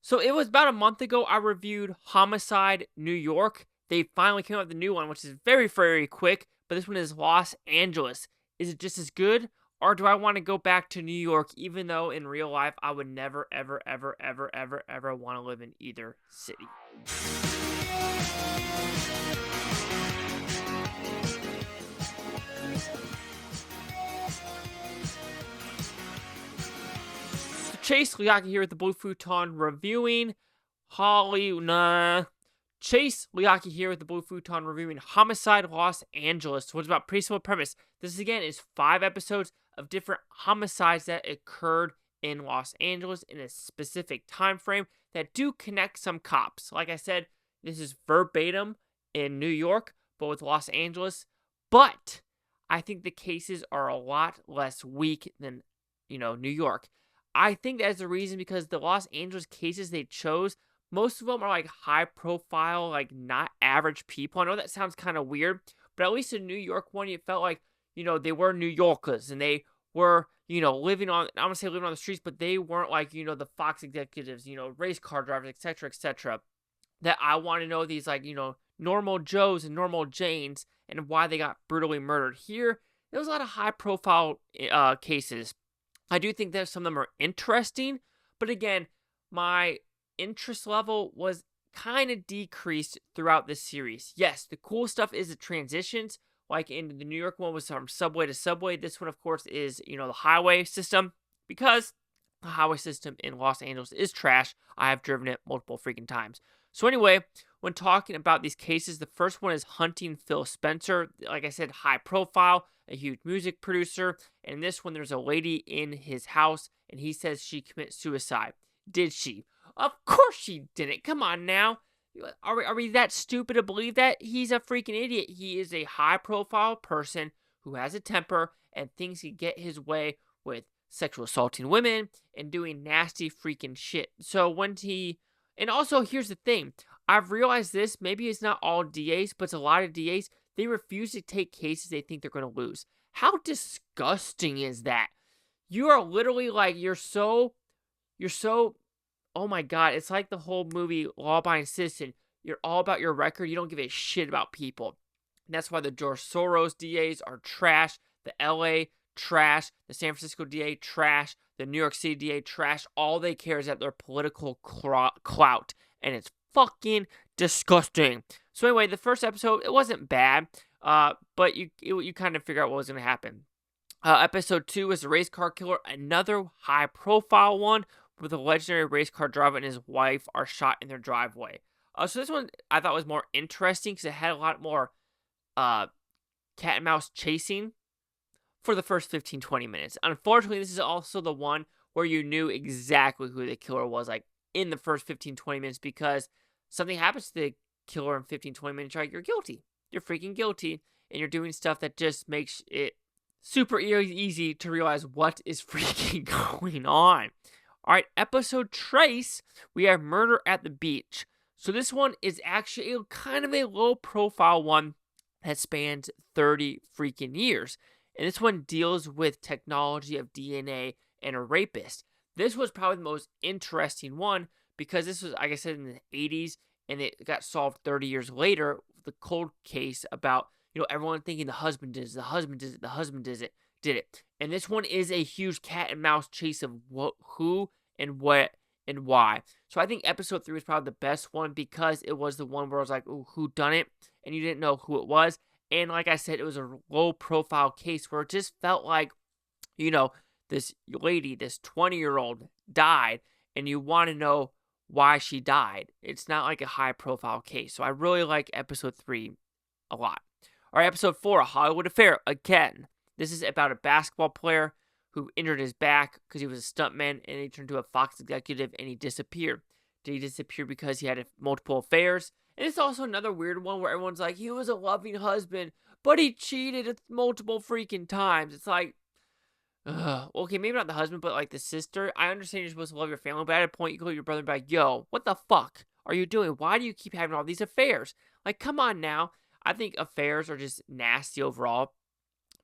So it was about a month ago I reviewed Homicide New York. They finally came out with a new one, which is very, very quick, but this one is Los Angeles. Is it just as good? Or do I want to go back to New York, even though in real life I would never, ever, ever, ever, ever, ever want to live in either city? So Chase Liaki here with the Blue Futon reviewing Chase Liaki here with the Blue Futon reviewing Homicide Los Angeles, which is about pretty simple premise. This again is 5 episodes of different homicides that occurred in Los Angeles in a specific time frame that do connect some cops. Like I said, this is verbatim in New York, but with Los Angeles. But I think the cases are a lot less weak than, New York. I think that's the reason because the Los Angeles cases they chose, most of them are like high profile, like not average people. I know that sounds kind of weird, but at least in New York one, it felt like, they were New Yorkers and they were, living on, I don't want to say living on the streets, but they weren't like, the Fox executives, race car drivers, etc., etc. That I want to know these like, normal Joes and normal Janes and why they got brutally murdered. Here, there was a lot of high profile cases. I do think that some of them are interesting, but again, my interest level was kind of decreased throughout this series. Yes, the cool stuff is the transitions, like in the New York one was from subway to subway. This one, of course, is, the highway system, because the highway system in Los Angeles is trash. I have driven it multiple freaking times. So anyway, when talking about these cases, the first one is Hunting Phil Spencer. Like I said, high profile, a huge music producer. And in this one, there's a lady in his house, and he says she committed suicide. Did she? Of course she didn't. Come on now. Are we that stupid to believe that? He's a freaking idiot. He is a high-profile person who has a temper and thinks he can get his way with sexual assaulting women and doing nasty freaking shit. And also, here's the thing. I've realized this. Maybe it's not all DAs, but it's a lot of DAs. They refuse to take cases they think they're going to lose. How disgusting is that? You are literally like, you're so, oh my God, it's like the whole movie Law Abiding Citizen. You're all about your record. You don't give a shit about people. And that's why the George Soros DAs are trash. The LA, trash. The San Francisco DA, trash. The New York City DA, trash. All they care is that their political clout. And it's fucking disgusting. So anyway, the first episode, it wasn't bad. But you kind of figure out what was going to happen. Episode 2 is the race car killer. Another high profile one, with a legendary race car driver and his wife are shot in their driveway. So this one I thought was more interesting because it had a lot more cat and mouse chasing for the first 15-20 minutes. Unfortunately, this is also the one where you knew exactly who the killer was, like in the first 15-20 minutes, because something happens to the killer in 15-20 minutes, you're guilty. You're freaking guilty, and you're doing stuff that just makes it super easy to realize what is freaking going on. All right, episode Trace, we have Murder at the Beach. So this one is actually kind of a low-profile one that spans 30 freaking years. And this one deals with technology of DNA and a rapist. This was probably the most interesting one because this was, like I said, in the 80s, and it got solved 30 years later, the cold case about, everyone thinking the husband did it, the husband did it. And this one is a huge cat and mouse chase of who and what and why. So I think episode 3 was probably the best one because it was the one where I was like, ooh, who done it? And you didn't know who it was. And like I said, it was a low profile case where it just felt like, this lady, this 20-year-old died, and you want to know why she died. It's not like a high profile case. So I really like episode 3 a lot. All right, episode 4, A Hollywood Affair, again. This is about a basketball player who injured his back because he was a stuntman, and he turned into a Fox executive, and he disappeared. Did he disappear because he had multiple affairs? And it's also another weird one where everyone's like, he was a loving husband, but he cheated multiple freaking times. It's like, okay, maybe not the husband, but like the sister. I understand you're supposed to love your family, but at a point you go to your brother and be like, yo, what the fuck are you doing? Why do you keep having all these affairs? Like, come on now. I think affairs are just nasty overall.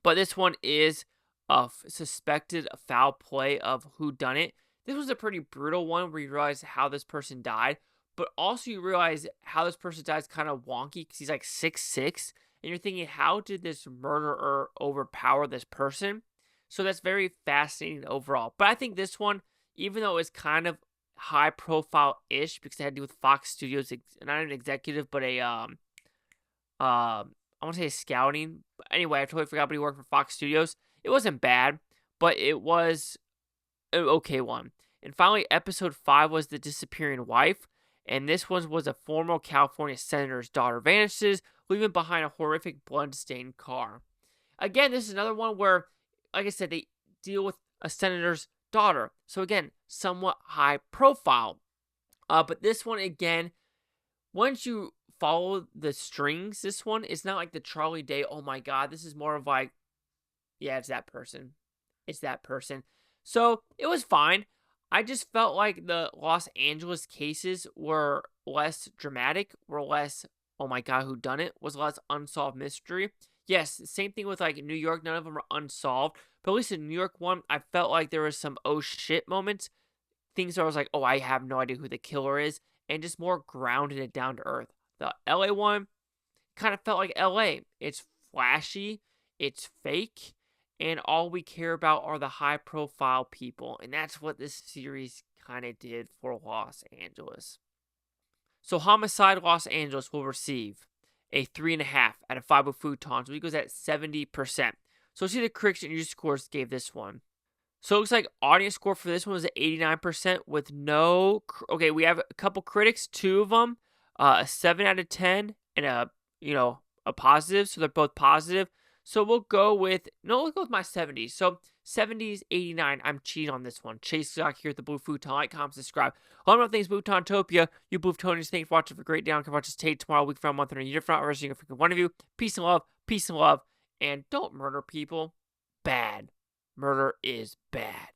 But this one is a suspected foul play of whodunit. This was a pretty brutal one where you realize how this person died, but also you realize how this person died is kind of wonky because he's like 6'6", and you're thinking, how did this murderer overpower this person? So that's very fascinating overall. But I think this one, even though it's kind of high profile-ish because it had to do with Fox Studios, not an executive, but a I want to say scouting. But anyway, I totally forgot, but he worked for Fox Studios. It wasn't bad, but it was an okay one. And finally, episode 5 was The Disappearing Wife. And this one was a former California senator's daughter vanishes, leaving behind a horrific blood-stained car. Again, this is another one where, like I said, they deal with a senator's daughter. So again, somewhat high profile. But this one, again, once you follow the strings, this one is not like the Charlie Day, oh my god, this is more of like, yeah, it's that person. It's that person. So it was fine. I just felt like the Los Angeles cases were less dramatic, were less, oh my god, who done it, was less unsolved mystery. Yes, same thing with like New York, none of them are unsolved. But at least in New York one, I felt like there was some oh shit moments. Things where I was like, oh, I have no idea who the killer is. And just more grounded and down to earth. The LA one kind of felt like LA. It's flashy, it's fake, and all we care about are the high profile people. And that's what this series kind of did for Los Angeles. So Homicide Los Angeles will receive a 3.5 out of 5 with Futons, which goes at 70%. So let's see the critics and user scores gave this one. So it looks like audience score for this one was at 89% with no... Okay, we have a couple critics, 2 of them, a 7 out of 10, and a positive, so they're both positive. So we'll go with my 70s. So 70s, 89, I'm cheating on this one. Chase Stock here at the Blue Futon. Like, comment, subscribe. All my things Bluetontopia. You Bluetonians, thanks for watching. Have a great day. I can watch this tape tomorrow, week from a month, and a year from now. I'm freaking one of you. Peace and love, and don't murder people. Bad. Murder is bad.